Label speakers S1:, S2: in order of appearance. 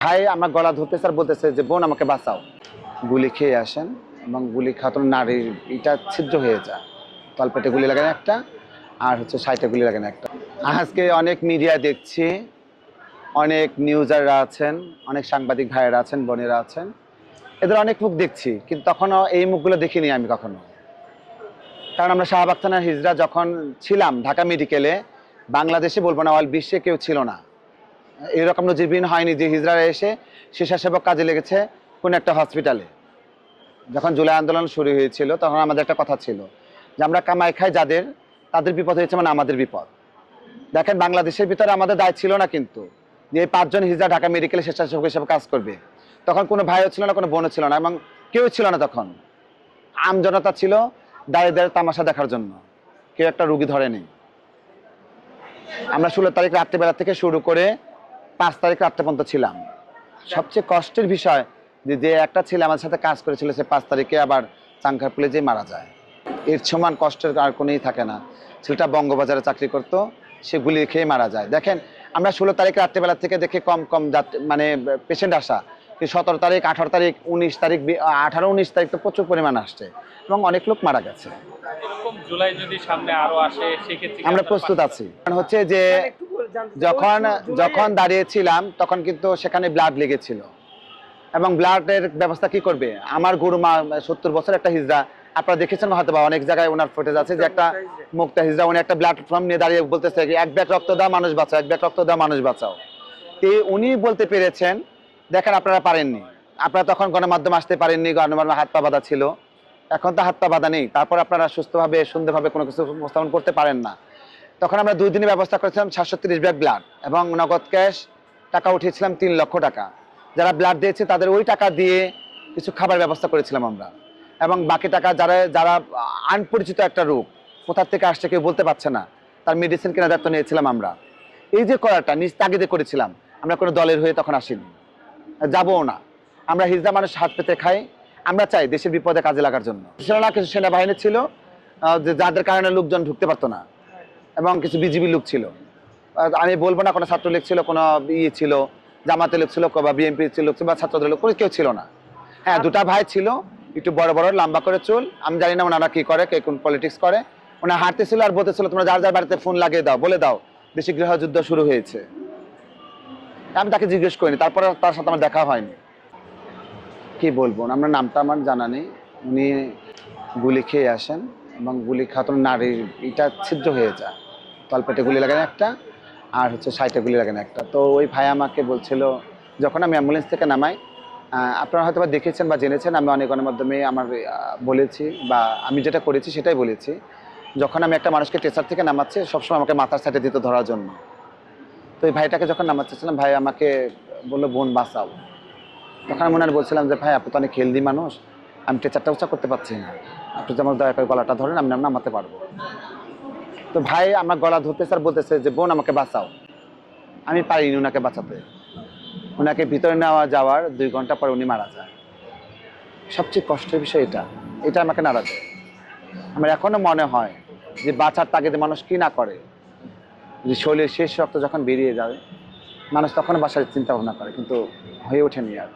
S1: ভাই আমার গলা ধরতেছে আর বলতেছে যে বোন আমাকে বাঁচাও। গুলি খেয়ে আসেন এবং গুলি খাওয়ার নারীর এটা ছিদ্র হয়ে যায়, তলপেটে গুলি লাগানো একটা আর হচ্ছে সাইটে গুলি লাগানো একটা। আজকে অনেক মিডিয়া দেখছি, অনেক নিউজাররা আছেন, অনেক সাংবাদিক ভাইয়েরা আছেন, বোনেরা আছেন, এদের অনেক মুখ দেখছি, কিন্তু তখনও এই মুখগুলো দেখিনি আমি কখনো। কারণ আমরা শাহবাগ থানার হিজড়া যখন ছিলাম ঢাকা মেডিকেলে, বাংলাদেশে বলবো না, অল বিশ্বে কেউ ছিল না, এরকম নজিরবিহীন হয়নি যে হিজড়ারা এসে স্বেচ্ছাসেবক কাজে লেগেছে কোনো একটা হসপিটালে। যখন জুলাই আন্দোলন শুরু হয়েছিল তখন আমাদের একটা কথা ছিল যে আমরা কামাই খাই যাদের, তাদের বিপদ হয়েছে মানে আমাদের বিপদ। দেখেন বাংলাদেশের ভিতরে আমাদের দায় ছিল না কিন্তু যে এই 5 জন হিজড়া ঢাকা মেডিকেলে স্বেচ্ছাসেবক হিসেবে কাজ করবে। তখন কোনো ভাইও ছিল না, কোনো বোনও ছিল না, এবং কেউ ছিল না। তখন আমজনতা ছিল দাঁড়িয়ে দাঁড়িয়ে তামাশা দেখার জন্য, কেউ একটা রুগী ধরেনি। আমরা 16 তারিখ রাত্রিবেলা থেকে শুরু করে 5 তারিখ রাত্রে পর্যন্ত ছিলাম। সবচেয়ে কষ্টের বিষয় যে একটা ছেলে আমাদের সাথে কাজ করেছিল সে 5 তারিখে আবার চাংখারপুলে যে মারা যায়। এর সমান কষ্টের আর কোনোই থাকে না। ছেলেটা বঙ্গবাজারে চাকরি করতো, সে গুলি খেয়ে মারা যায়। দেখেন আমরা 16 তারিখ রাত্রেবেলা থেকে দেখে কম কম মানে পেশেন্ট আসা, 17 তারিখ 18 তারিখ 19 তারিখ 18-19 তারিখ তো প্রচুর পরিমাণ আসছে এবং অনেক লোক মারা গেছে।
S2: এরকম জুলাই যদি সামনে আরো আসে সেক্ষেত্রে
S1: আমরা প্রস্তুত আছি। কারণ হচ্ছে যে যখন দাঁড়িয়েছিলাম তখন কিন্তু সেখানে ব্লাড লেগেছিল, এবং ব্লাডের ব্যবস্থা কি করবে? আমার গুরুমা 70 বছর একটা হিজড়া, আপনারা দেখেছেন হয়তো বা অনেক জায়গায় ওনার ফুটেজ আছে যে একটা মুক্তা হিজড়া, উনি একটা প্ল্যাটফর্ম নিয়ে দাঁড়িয়ে বলতেছে এক ব্যাগ রক্ত দাও মানুষ বাঁচাও, এক ব্যাগ রক্ত দাও মানুষ বাঁচাও। উনি বলতে পেরেছেন, দেখেন আপনারা পারেননি, আপনারা তখন গণমাধ্যম আসতে পারেননি, গণমাধ্যম হাত পা বাঁধা ছিল, এখন তো হাত পা বাঁধা নেই, তারপর আপনারা সুস্থভাবে সুন্দরভাবে কোনো কিছু উপস্থাপন করতে পারেন না। তখন আমরা 2 দিনের ব্যবস্থা করেছিলাম 730 ব্যাগ ব্লাড এবং নগদ ক্যাশ টাকা উঠিয়েছিলাম 3 লক্ষ টাকা। যারা ব্লাড দিয়েছে তাদের ওই টাকা দিয়ে কিছু খাবার ব্যবস্থা করেছিলাম আমরা, এবং বাকি টাকা যারা যারা আনপরিচিত একটা রোগ, কোথা থেকে আসছে কেউ বলতে পারছে না, তার মেডিসিন কেনার দায়িত্ব নিয়েছিলাম আমরা। এই যে করাটা নিজ তাগিদে করেছিলাম, আমরা কোনো দলের হয়ে তখন আসিনি, যাবও না। আমরা হিজড়া মানুষ হাত পেতে খাই, আমরা চাই দেশের বিপদে কাজে লাগার জন্য। ছিল না কিছু সেনাবাহিনী ছিল যাদের কারণে লোকজন ঢুকতে পারতো না, এবং কিছু বিজিবি লোক ছিল। আমি বলবো না কোনো ছাত্রলীগ ছিল, কোনো ইয়ে ছিল, জামাতে লোক ছিল বা বিএনপি লোক ছিল বা ছাত্রদের লোক, কেউ ছিল না। হ্যাঁ, 2টা ভাই ছিল, একটু বড় বড় লম্বা করে চুল, আমি জানি না ওনারা কি করে, কে কোন পলিটিক্স করে। ওনারা হাঁটতেছিল আর বলতেছিল তোমরা যার যার বাড়িতে ফোন লাগিয়ে দাও, বলে দাও দেশে গৃহযুদ্ধ শুরু হয়েছে। আমি তাকে জিজ্ঞেস করিনি, তারপরে তার সাথে আমার দেখা হয়নি। কি বলবো, আমরা নামটা আমার জানা নেই। উনি গুলি খেয়ে আসেন এবং গুলি খাওয়ার নারীর এটা ছিদ্র হয়ে যায়, তলপেটে গুলি লাগানো একটা আর হচ্ছে সাইটে গুলি লাগানো একটা। তো ওই ভাই আমাকে বলছিল যখন আমি অ্যাম্বুলেন্স থেকে নামাই, আপনারা হয়তো বা দেখেছেন বা জেনেছেন, আমি অনেক গণমাধ্যমে আমার বলেছি বা আমি যেটা করেছি সেটাই বলেছি। যখন আমি একটা মানুষকে ট্রেসার থেকে নামাচ্ছি সবসময় আমাকে মাথার সাইডে দিত ধরার জন্য। তো এই ভাইটাকে যখন নামাচ্ছিলাম, ভাই আমাকে বললো বোন বাঁচাও। তখন আমি মনে বলছিলাম যে ভাই আপনি তো অনেক হেলদি মানুষ, আমি ট্রেচারটা উঁচা করতে পারছি না, আপনি যেমন দয়া করে গলাটা ধরেন, আমি নামাতে পারবো। তো ভাই আমার গলা ধরতেছে আর বলতেছে যে বোন আমাকে বাঁচাও। আমি পারিনি ওনাকে বাঁচাতে। ওনাকে ভিতরে নেওয়া যাওয়ার 2 ঘন্টা পর উনি মারা যায়। সবচেয়ে কষ্টের বিষয় এটা, এটা আমাকে নাড়া দেয়। আমার এখনো মনে হয় যে বাঁচার তাগিদে মানুষ কি না করে, যে শরীরের শেষ রক্ত যখন বেরিয়ে যায় মানুষ তখন বাসায় চিন্তা ভাবনা করে, কিন্তু হয়ে ওঠেনি আর।